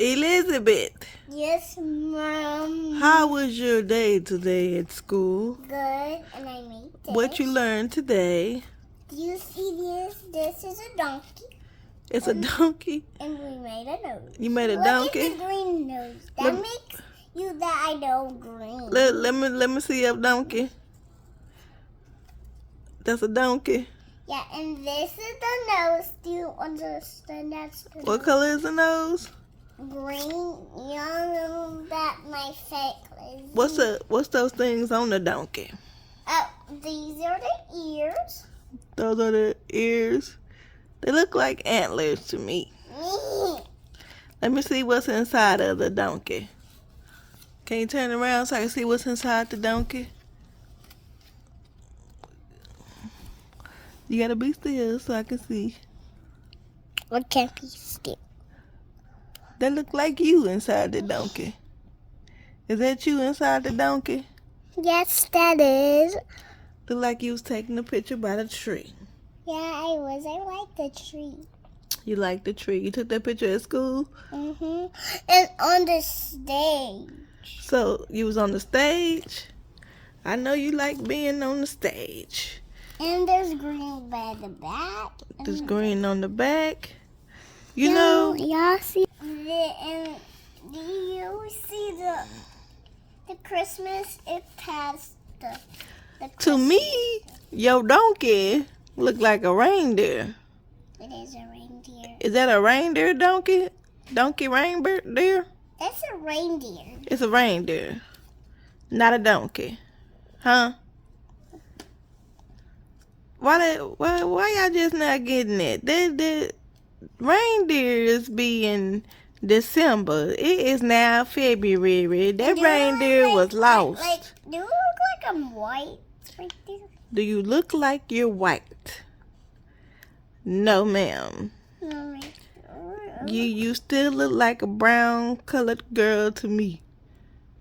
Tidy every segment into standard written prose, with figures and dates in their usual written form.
Elizabeth, Yes, Mom. how was your day today at school? Good, and I made this. What you learned today? Do you see this? This is a donkey. It's a donkey. And we made a nose. You made a Look donkey? at the green nose. That Let- makes you that I know green. Let me see your donkey. That's a donkey. Yeah, and this is the nose. Do you understand that's the What nose? color is the nose? Green, yellow, that my face. What's those things on the donkey? These are the ears. Those are the ears. They look like antlers to me. Let me see what's inside of the donkey. Can you turn around so I can see what's inside the donkey? You gotta be still so I can see. What can't be still? That look like you inside the donkey. Is that you inside the donkey? Yes, that is. Look like you was taking a picture by the tree. Yeah, I was. I like the tree. You like the tree. You took that picture at school? And on the stage. So you was on the stage? I know you like being on the stage. And there's green by the back. There's green on the back. You know, Y'all see and do you see the Christmas? It has the to Christmas. me, your donkey look like a reindeer. It is a reindeer. Is that a reindeer donkey? Donkey reindeer? That's a reindeer. It's a reindeer, not a donkey, huh? Why y'all just not getting it? The reindeers be in December. It is now February. That Do you reindeer look was lost. do you look like I'm white right there? Do you look like you're white? No, ma'am. No, right. You still look like a brown colored girl to me.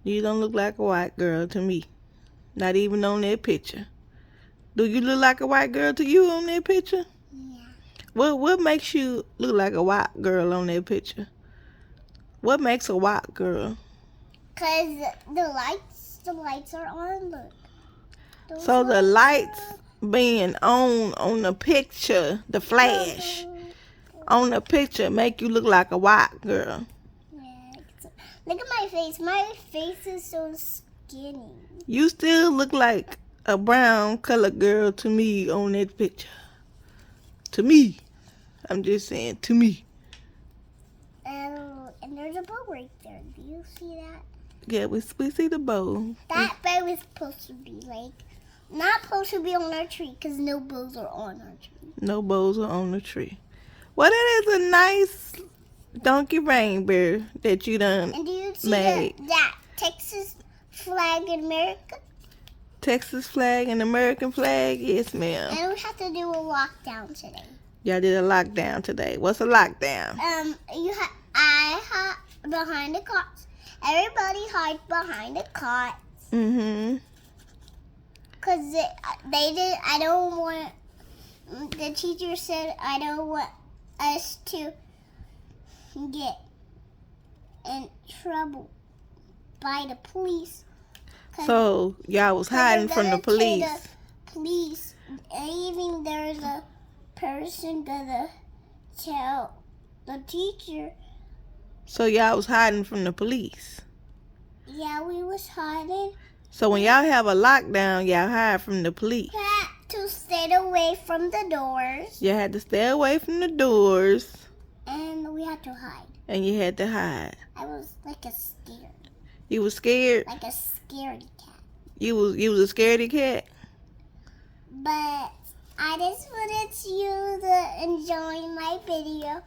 You don't look like a white girl to me. Not even on that picture. Do you look like a white girl to you on that picture? Yeah. What makes you look like a white girl on that picture? What makes a white girl? Cause the lights are on. Look. Those So the lights lights being on the picture, the flash on the picture make you look like a white girl. Yeah. Look at my face. My face is so skinny. You still look like a brown colored girl to me on that picture. To me. I'm just saying, to me. And there's a bow right there. Do you see that? Yeah, we see the bow. That bow is supposed to be not supposed to be on our tree because no bows are on our tree. No bows are on the tree. Well, that is a nice donkey reindeer that you done And do you see made. that Texas flag in America? Texas flag and American flag? Yes, ma'am. And we have to do a lockdown today. Y'all did a lockdown today. What's a lockdown? I hide behind the cots. Everybody hide behind the cots. Mm-hmm. Cause they did. I don't want. The teacher said I don't want us to get in trouble by the police. So y'all was hiding they're from the gonna tell police. the police, and even there's a person gonna tell the teacher. So y'all was hiding from the police. Yeah, we was hiding. So when y'all have a lockdown, y'all hide from the police. We had to stay away from the doors, You had to stay away from the doors, and we had to hide. and you had to hide. I was like a scared, You was scared. like a scaredy cat. You was a scaredy cat. But I just wanted you to enjoy my video.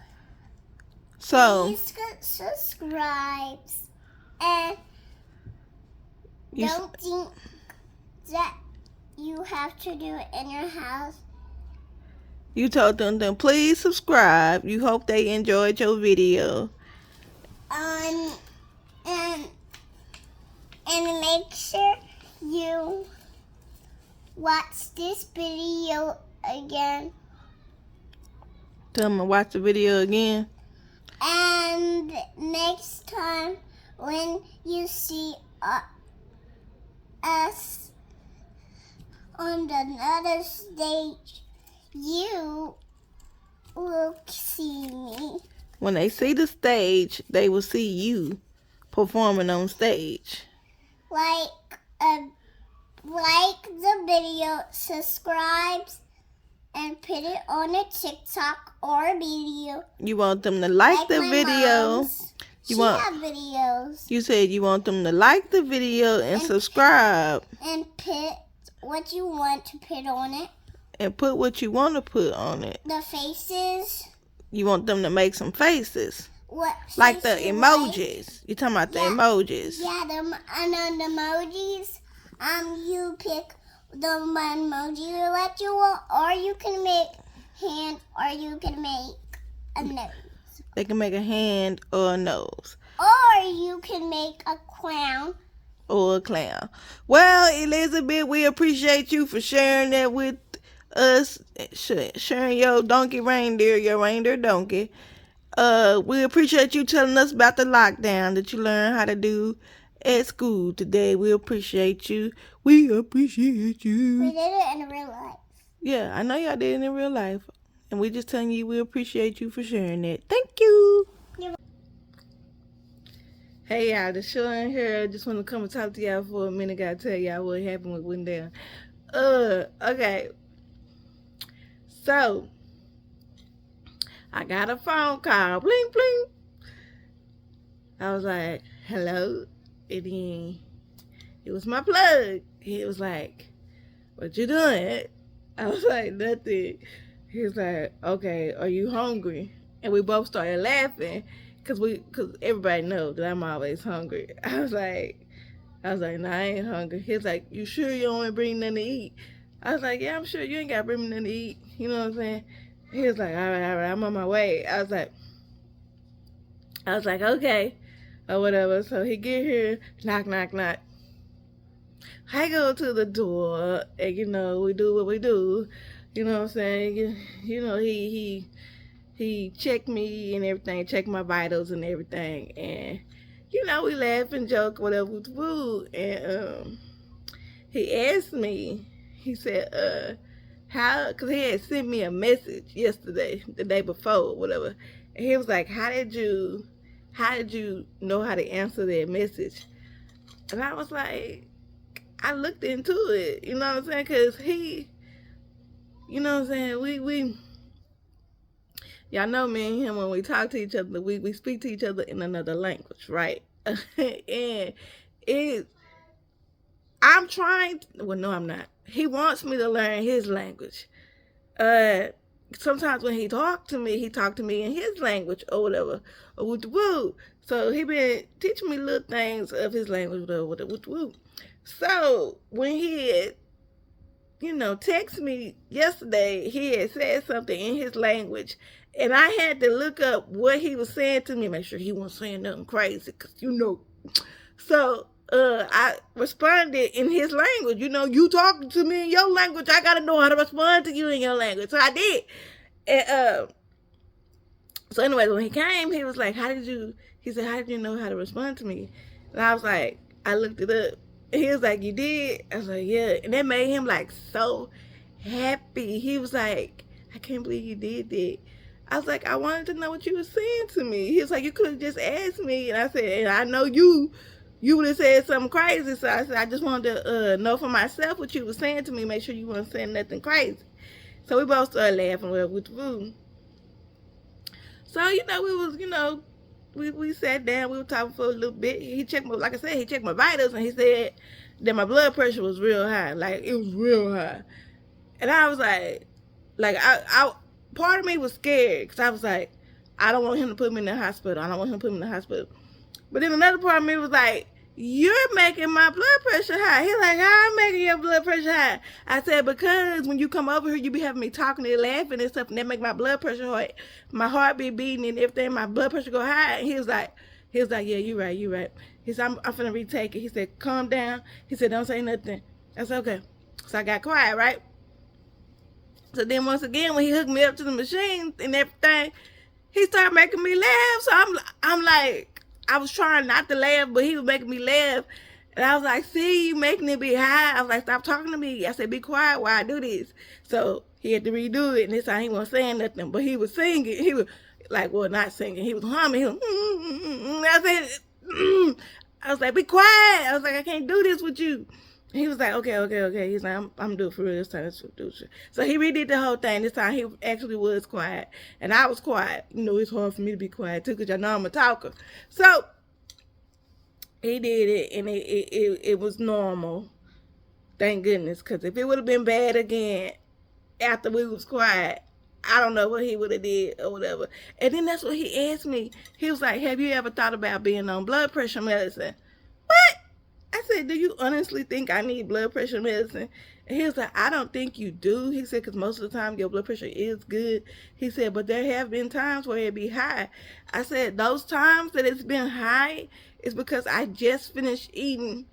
So Please subscribe and you don't think that you have to do it in your house. you told them to please subscribe. You hope they enjoyed your video. And make sure you watch this video again. Tell them to watch the video again. And And next time when you see us on another stage, you will see me. When they see the stage, they will see you performing on stage. Like the video, subscribe, and put it on a TikTok or video. You want them to like the my video. mom's. You She want- have videos. You said you want them to like the video and subscribe. And put what you want to put on it. And put what you want to put on it. The faces. You want them to make some faces. What? Like the face you emojis. You talking about the Yeah. emojis. Yeah, and on the emojis, you pick the one emoji that you want, or you can make hand, or you can make a nose, They can make a hand or a nose. or you can make a clown. Or a clown. Well, Elizabeth, we appreciate you for sharing that with us. Sharing your reindeer donkey. We appreciate you telling us about the lockdown that you learned how to do at school today. We appreciate you. We appreciate We you. did it in real life. Yeah, I know y'all did it in real life. And we just telling you we appreciate you for sharing that. Thank you. You're- Hey y'all, the show in here. I just want to come and talk to y'all for a minute. Gotta tell y'all what happened with Wendell. Okay. So I got a phone call. Bling bling. I was like, hello. And then it was my plug. He was like, what you doing? I was like, nothing. He was like, okay, are you hungry? And we both started laughing because everybody knows that I'm always hungry. I was like, nah, I ain't hungry. He was like, you sure you don't want to bring nothing to eat? I was like, yeah, I'm sure you ain't got to bring me nothing to eat. You know what I'm saying? He was like, all right, I'm on my way. I was like, okay, or whatever. So he get here, knock, knock, knock. I go to the door, and we do what we do. You know what I'm saying? He checked me and everything, checked my vitals and everything, and we laugh and joke, whatever with the food. And he asked me, he said, because he had sent me a message yesterday, the day before, whatever. And he was like, how did you know how to answer that message? And I was like, I looked into it, you know what I'm saying? Because he, you know what I'm saying? We y'all know me and him, when we talk to each other, we speak to each other in another language, right? And I'm trying, well, no, I'm not. He wants me to learn his language. Sometimes when he talk to me in his language or whatever, or with the woo. So he been teaching me little things of his language, with the woo. So when he had, text me yesterday, he had said something in his language, and I had to look up what he was saying to me, make sure he wasn't saying nothing crazy, because So I responded in his language. You talking to me in your language, I gotta know how to respond to you in your language. So I did. And so anyway, when he came, he was like, he said, how did you know how to respond to me? And I was like, I looked it up. And he was like, you did? I was like, yeah. And that made him so happy. He was like, I can't believe you did that. I was like, I wanted to know what you were saying to me. He was like, you could have just asked me. And I said, and I know you would have said something crazy. So I said, I just wanted to know for myself what you were saying to me. Make sure you weren't saying nothing crazy. So we both started laughing with the food. So, we sat down, we were talking for a little bit. He checked he checked my vitals, and he said that my blood pressure was real high. It was real high. And I was like, I part of me was scared, because I was like, I don't want him to put me in the hospital. But then another part of me was like, you're making my blood pressure high. He's like, how I'm making your blood pressure high? I said, because when you come over here, you be having me talking and laughing and stuff, and that make my blood pressure high. My heart be beating and everything, my blood pressure go high. And he was like, yeah, you're right. He said, I'm finna retake it. He said, calm down. He said, don't say nothing. I said, okay. So I got quiet, right? So then once again, when he hooked me up to the machine and everything, he started making me laugh. So I'm like, I was trying not to laugh, but he was making me laugh. And I was like, see, you making it be high. I was like, stop talking to me. I said, be quiet while I do this. So he had to redo it. And this time he wasn't saying nothing, but he was singing. He was like, well, not singing. He was humming. He was, I said, I was like, be quiet. I was like, I can't do this with you. He was like, okay. He's like, I'm doing for real this time. So he redid the whole thing. This time he actually was quiet. And I was quiet. You know, it's hard for me to be quiet too because y'all know I'm a talker. So he did it and it was normal. Thank goodness. Because if it would have been bad again after we was quiet, I don't know what he would have did or whatever. And then that's what he asked me. He was like, have you ever thought about being on blood pressure medicine? What? I said, do you honestly think I need blood pressure medicine? And he was like, I don't think you do. He said, because most of the time your blood pressure is good. He said, but there have been times where it be high. I said, those times that it's been high is because I just finished eating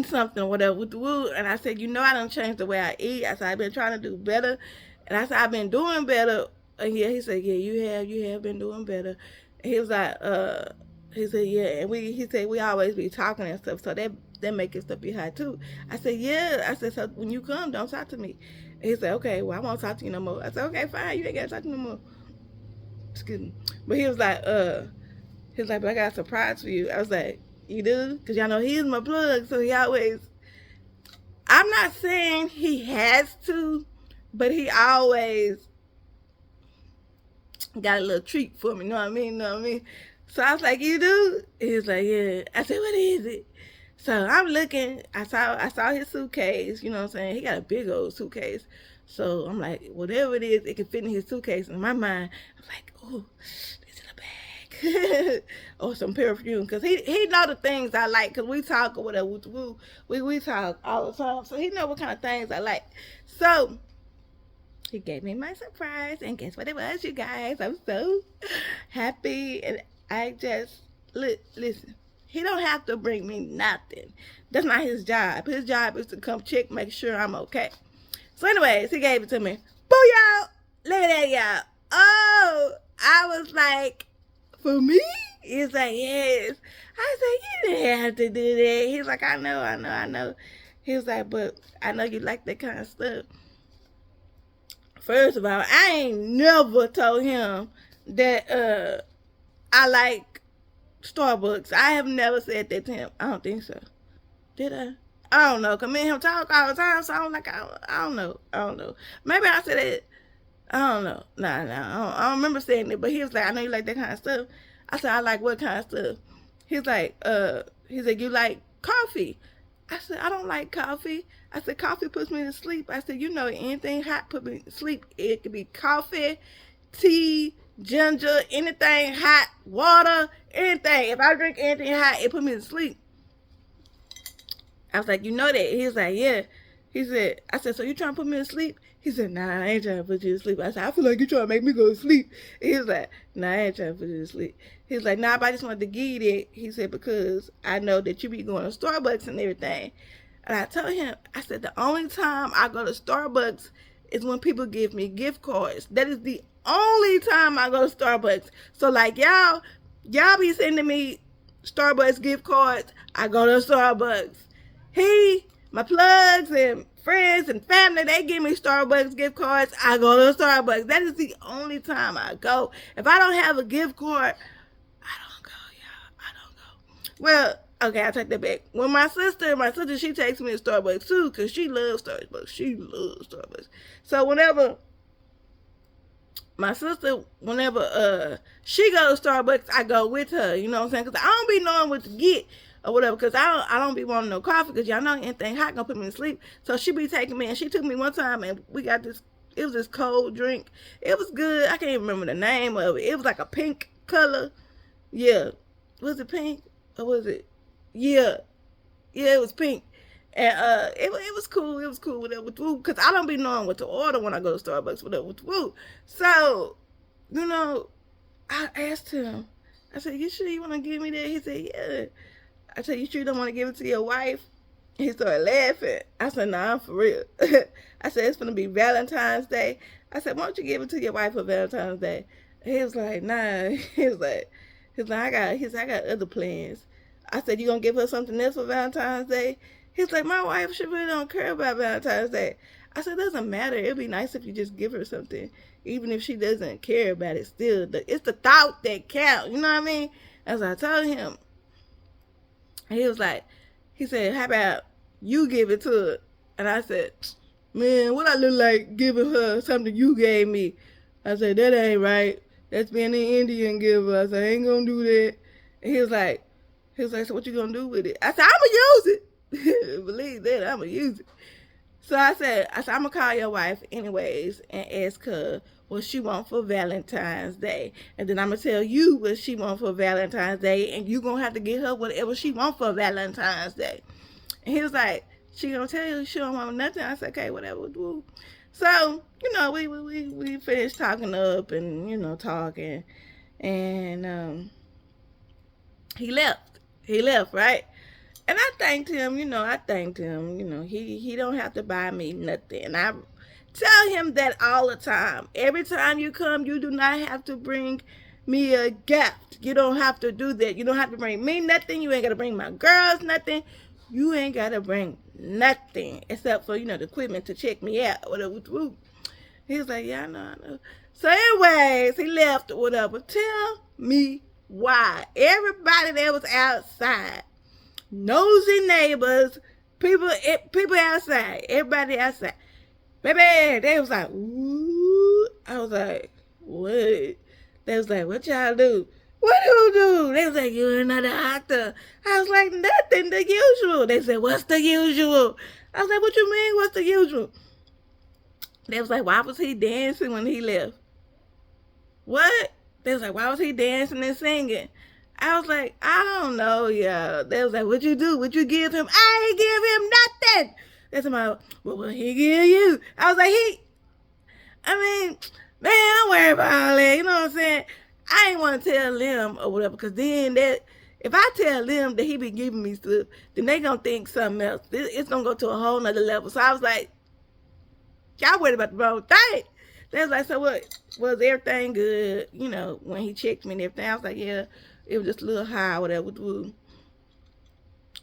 something or whatever with the wood. And I said, you know, I done changed the way I eat. I said, I've been trying to do better. And I said, I've been doing better. And yeah, he said, yeah, you have been doing better. And he was like, he said, yeah, and he said we always be talking and stuff, so that make it stuff be high too. I said, yeah. I said, so when you come, don't talk to me. And he said, okay, well, I won't talk to you no more. I said, okay, fine, you ain't gotta talk to me no more. Excuse me. But he was like, but I got a surprise for you. I was like, you do? Because y'all know he's my plug, so he always, I'm not saying he has to, but he always got a little treat for me, you know what I mean? So I was like, you do? He was like, yeah. I said, what is it? So I'm looking, I saw his suitcase, you know what I'm saying? He got a big old suitcase. So I'm like, whatever it is, it can fit in his suitcase. In my mind, I'm like, oh, it's in a bag. Or some perfume. Because he know the things I like. Because we talk or whatever. We talk all the time. So he know what kind of things I like. So he gave me my surprise. And guess what it was, you guys? I'm so happy. And I just, listen, he don't have to bring me nothing. That's not his job. His job is to come check, make sure I'm okay. So anyways, he gave it to me. Boo, y'all. Look at that, y'all. Oh, I was like, for me? He's like, yes. I said, you didn't have to do that. He's like, I know. He was like, but I know you like that kind of stuff. First of all, I ain't never told him that, I like Starbucks. I have never said that to him. I don't think so. Did I? I don't know. Cause me and him talk all the time, so I'm like, I don't know. Maybe I said it. I don't know. Nah. I don't remember saying it. But he was like, I know you like that kind of stuff. I said, I like what kind of stuff? He's like, he said, you like coffee? I said, I don't like coffee. I said, coffee puts me to sleep. I said, you know, anything hot put me to sleep. It could be coffee, tea, ginger, anything hot, water, anything. If I drink anything hot, it put me to sleep. I was like, you know that? He was like, yeah. He said, I said, so you trying to put me to sleep? He said, nah, I ain't trying to put you to sleep. I said, I feel like you trying to make me go to sleep. He was like, nah, I ain't trying to put you to sleep. He was like, nah, but I just wanted to give you that. He said, because I know that you be going to Starbucks and everything. And I told him, I said, the only time I go to Starbucks is when people give me gift cards. That is the only time I go to Starbucks. So like y'all be sending me Starbucks gift cards. I go to Starbucks. My plugs and friends and family, they give me Starbucks gift cards. I go to Starbucks. That is the only time I go. If I don't have a gift card, I don't go, y'all. I don't go. Well, okay, I take that back. When my sister, she takes me to Starbucks too, because she loves Starbucks. So whenever my sister, she goes to Starbucks, I go with her, you know what I'm saying? Because I don't be knowing what to get or whatever, because I don't be wanting no coffee, because y'all know anything hot gonna put me to sleep. So she be taking me, and she took me one time, and we got this, it was this cold drink. It was good. I can't even remember the name of it. It was like a pink color. Yeah. Was it pink? Or was it? Yeah, it was pink. And it was cool. It was cool with food, because I don't be knowing what to order when I go to Starbucks with food. So, you know, I asked him, I said, you sure you want to give me that? He said, yeah. I said, you sure you don't want to give it to your wife? He started laughing. I said, nah, I'm for real. I said, it's going to be Valentine's Day. I said, why don't you give it to your wife for Valentine's Day? And he was like, nah. I got other plans. I said, you gonna give her something else for Valentine's Day? He's like, my wife, she really don't care about Valentine's Day. I said, it doesn't matter. It'd be nice if you just give her something. Even if she doesn't care about it, still, it's the thought that counts. You know what I mean? As I told him. And he said, how about you give it to her? And I said, man, what I look like giving her something you gave me? I said, that ain't right. That's being an Indian giver. I said, I ain't gonna do that. And he was like, so what you gonna do with it? I said, I'm gonna use it. Believe that, I'm gonna use it. So I said, I'm gonna call your wife anyways and ask her what she want for Valentine's Day. And then I'm gonna tell you what she want for Valentine's Day, and you gonna have to get her whatever she want for Valentine's Day. And he was like, she gonna tell you she don't want nothing? I said, okay, whatever. So, we finished talking up and, talking. And he left, right? And I thanked him, he don't have to buy me nothing. And I tell him that all the time. Every time you come, you do not have to bring me a gift. You don't have to do that. You don't have to bring me nothing. You ain't got to bring my girls nothing. You ain't got to bring nothing except for, the equipment to check me out. Whatever. He was like, yeah, I know. So anyways, he left or whatever. Tell me why. Everybody that was outside, nosy neighbors, people outside, everybody outside, baby, they was like, ooh. I was like, what? They was like, what y'all do? What do you do? They was like, you're another actor. I was like, nothing, the usual. They said, what's the usual? I was like, what you mean, what's the usual? They was like, why was he dancing when he left? What? They was like, why was he dancing and singing? I was like, I don't know, y'all. They was like, what you do? What you give him? I ain't give him nothing. That's about, well, what he give you? I was like, man, don't worry about all that. You know what I'm saying? I ain't want to tell them or whatever, because then if I tell them that he been giving me stuff, then they gonna think something else. It's gonna go to a whole nother level. So I was like, y'all worried about the wrong thing. They was like, so what? Was everything good? When he checked me and everything. I was like, yeah, it was just a little high, whatever.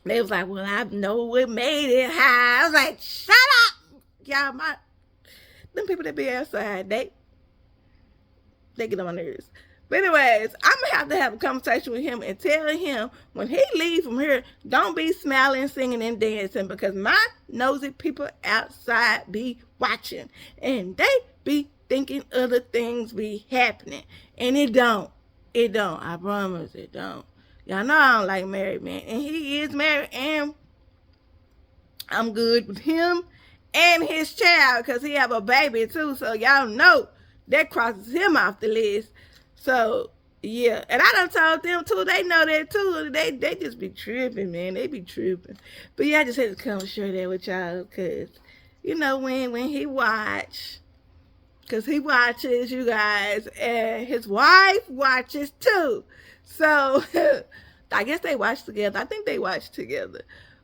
They was like, well, I know what made it high. I was like, shut up. Y'all, them people that be outside, they get on my nerves. But anyways, I'm going to have a conversation with him and tell him when he leave from here, don't be smiling, singing, and dancing, because my nosy people outside be watching. And they be thinking other things be happening. And it don't. It don't. I promise it don't. Y'all know I don't like married men. And he is married, and I'm good with him and his child, because he have a baby too. So y'all know that crosses him off the list. So, yeah. And I done told them, too. They know that, too. They just be tripping, man. They be tripping. But, yeah, I just had to come share that with y'all. Because, when he watch, because he watches, you guys. And his wife watches, too. So, I guess they watch together. I think they watch together.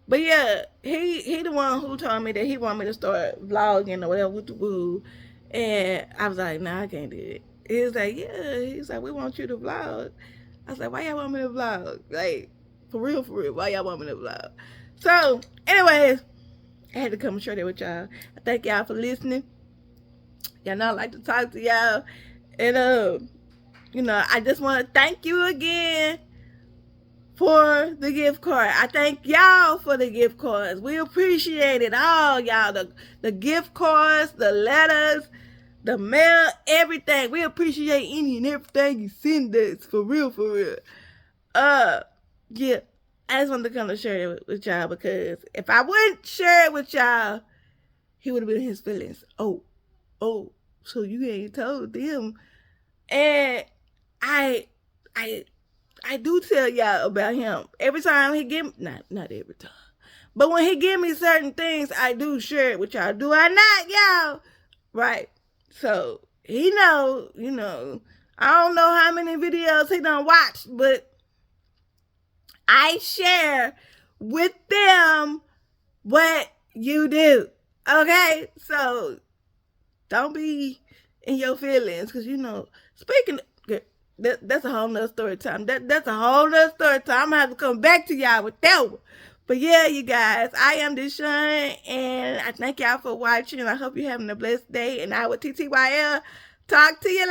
But, yeah, he the one who told me that he wanted me to start vlogging or whatever with the woo. And I was like, nah, I can't do it. He was like, yeah. He's like, we want you to vlog. I was like, why y'all want me to vlog? Like, for real, why y'all want me to vlog? So, anyways, I had to come and share that with y'all. I thank y'all for listening. Y'all know I like to talk to y'all. And, I just want to thank you again for the gift card. I thank y'all for the gift cards. We appreciate it all, y'all. The gift cards, the letters, the mail, everything. We appreciate any and everything you send us. For real. Yeah. I just wanted to come to share it with y'all, because if I wouldn't share it with y'all, he would have been in his feelings. Oh, so you ain't told them. And I do tell y'all about him. Every time he give me, not every time, but when he give me certain things, I do share it with y'all. Do I not, y'all? Right. So, he know, I don't know how many videos he done watched, but I share with them what you do. Okay? So, don't be in your feelings, because you know, speaking that's a whole nother story time. That's a whole nother story time. I'm gonna have to come back to y'all with that one. But yeah, you guys, I am Deshawn, and I thank y'all for watching. I hope you're having a blessed day, and I will TTYL talk to you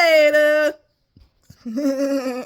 later.